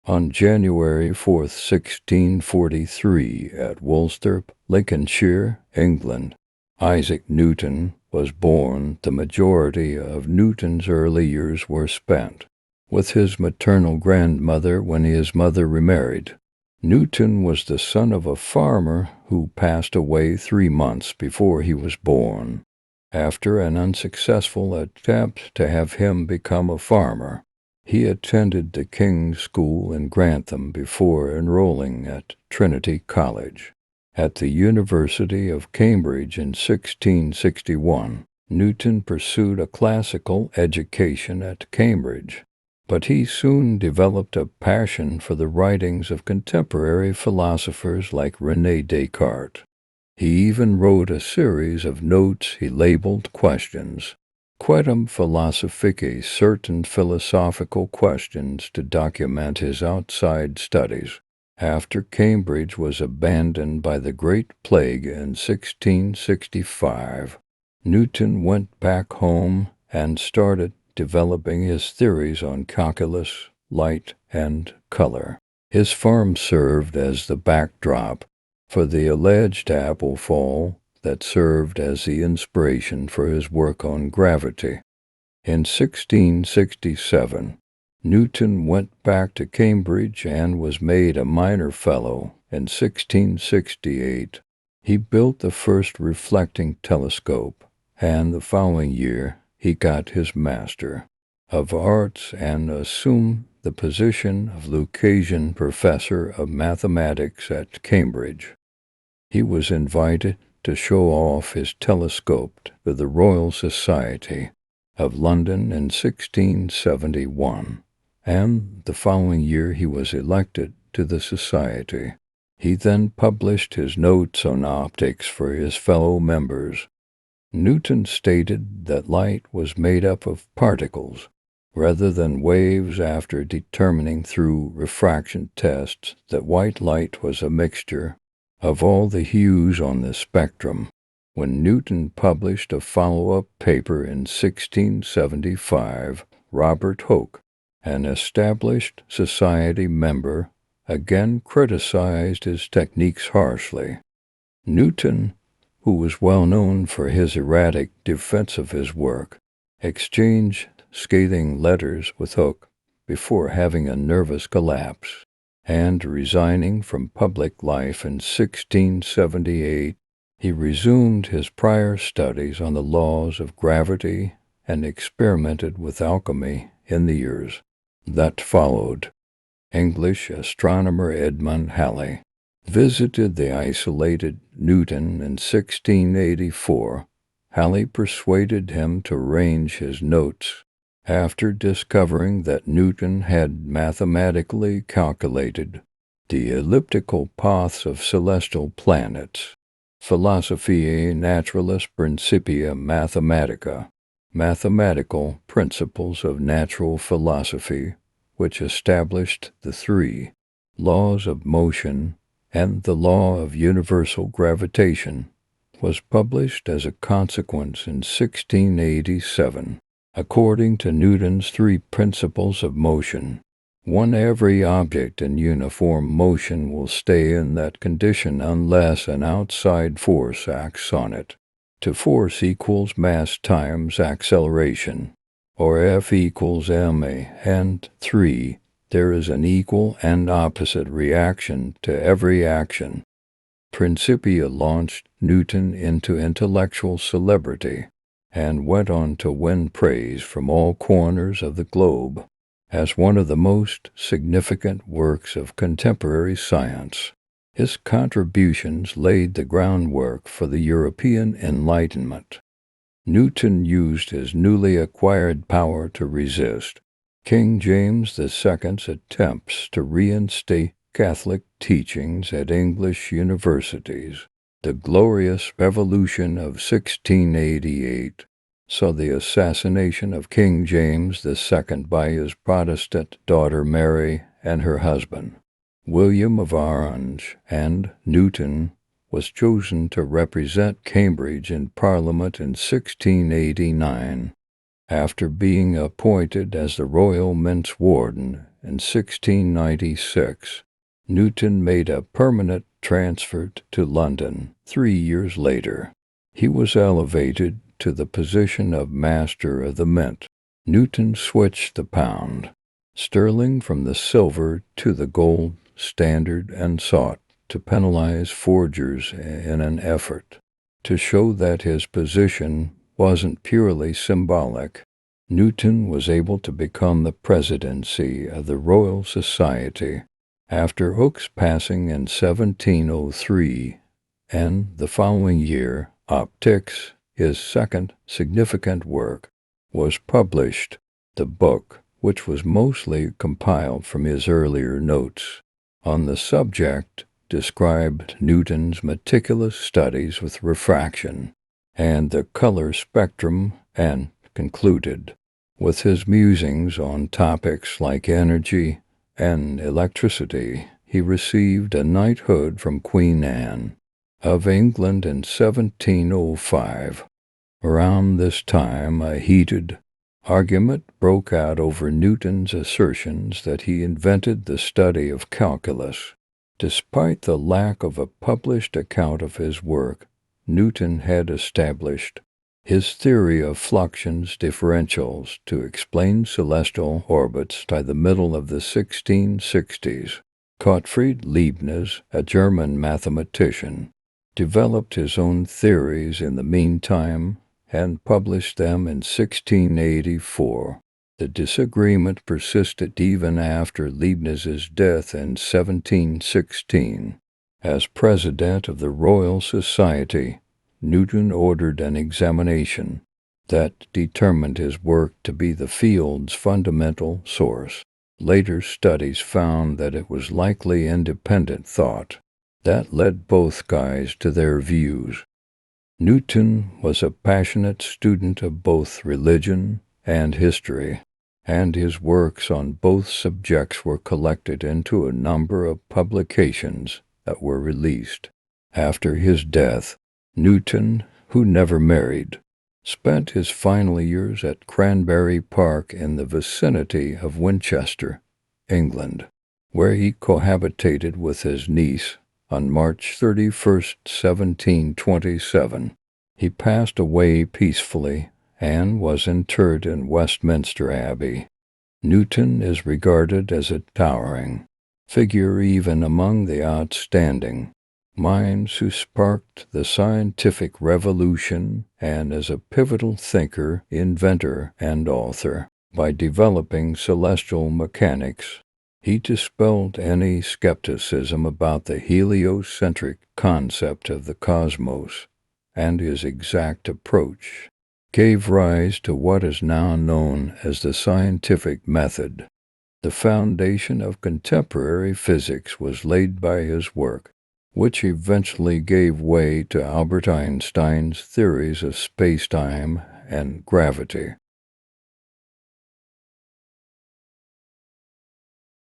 On January 4, 1643, at Woolsthorpe, Lincolnshire, England, Isaac Newton was born. The majority of Newton's early years were spent with his maternal grandmother when his mother remarried. Newton was the son of a farmer who passed away 3 months before he was born, after an unsuccessful attempt to have him become a farmer. He attended the King's School in Grantham before enrolling at Trinity College. At the University of Cambridge in 1661, Newton pursued a classical education at Cambridge, but he soon developed a passion for the writings of contemporary philosophers like René Descartes. He even wrote a series of notes he labeled questions, Quidem philosophicae, certain philosophical questions, to document his outside studies. After Cambridge was abandoned by the Great Plague in 1665, Newton went back home and started developing his theories on calculus, light, and color. His farm served as the backdrop for the alleged apple fall that served as the inspiration for his work on gravity. In 1667, Newton went back to Cambridge and was made a minor fellow. In 1668, he built the first reflecting telescope, and the following year he got his Master of Arts and assumed the position of Lucasian Professor of Mathematics at Cambridge. He was invited to show off his telescope to the Royal Society of London in 1671, and the following year he was elected to the Society. He then published his notes on optics for his fellow members. Newton stated that light was made up of particles rather than waves, after determining through refraction tests that white light was a mixture of all the hues on the spectrum. When Newton published a follow-up paper in 1675, Robert Hooke, an established society member, again criticized his techniques harshly. Newton, who was well known for his erratic defense of his work, exchanged scathing letters with Hooke before having a nervous collapse and resigning from public life in 1678. He resumed his prior studies on the laws of gravity and experimented with alchemy in the years that followed. English astronomer Edmund Halley visited the isolated Newton in 1684. Halley persuaded him to arrange his notes after discovering that Newton had mathematically calculated the elliptical paths of celestial planets. Philosophiae Naturalis Principia Mathematica, Mathematical Principles of Natural Philosophy, which established the 3 laws of motion and the law of universal gravitation, was published as a consequence in 1687. According to Newton's 3 principles of motion, every object in uniform motion will stay in that condition unless an outside force acts on it. To force equals mass times acceleration, or F equals ma, and 3, there is an equal and opposite reaction to every action. Principia launched Newton into intellectual celebrity and went on to win praise from all corners of the globe as one of the most significant works of contemporary science. His contributions laid the groundwork for the European Enlightenment. Newton used his newly acquired power to resist King James II's attempts to reinstate Catholic teachings at English universities. The Glorious Revolution of 1688 saw the assassination of King James II by his Protestant daughter Mary and her husband, William of Orange, and Newton was chosen to represent Cambridge in Parliament in 1689. After being appointed as the Royal Mint's Warden in 1696, Newton made a permanent transfer to London 3 years later. He was elevated to the position of Master of the Mint. Newton switched the pound sterling from the silver to the gold standard and sought to penalize forgers in an effort to show that his position wasn't purely symbolic. Newton was able to become the presidency of the Royal Society after Hooke's passing in 1703, and the following year, Opticks, his second significant work, was published. The book, which was mostly compiled from his earlier notes on the subject, described Newton's meticulous studies with refraction and the color spectrum, and concluded with his musings on topics like energy and electricity. He received a knighthood from Queen Anne of England in 1705. Around this time, a heated argument broke out over Newton's assertions that he invented the study of calculus. Despite the lack of a published account of his work, Newton had established his theory of fluxions differentials to explain celestial orbits by the middle of the 1660s. Gottfried Leibniz, a German mathematician, developed his own theories in the meantime and published them in 1684. The disagreement persisted even after Leibniz's death in 1716. As president of the Royal Society, Newton ordered an examination that determined his work to be the field's fundamental source. Later studies found that it was likely independent thought that led both guys to their views. Newton was a passionate student of both religion and history, and his works on both subjects were collected into a number of publications that were released. After his death, Newton, who never married, spent his final years at Cranberry Park in the vicinity of Winchester, England, where he cohabitated with his niece on March 31, 1727. He passed away peacefully and was interred in Westminster Abbey. Newton is regarded as a towering figure even among the outstanding minds who sparked the scientific revolution, and as a pivotal thinker, inventor, and author. By developing celestial mechanics, he dispelled any skepticism about the heliocentric concept of the cosmos, and his exact approach gave rise to what is now known as the scientific method. The foundation of contemporary physics was laid by his work, which eventually gave way to Albert Einstein's theories of space-time and gravity.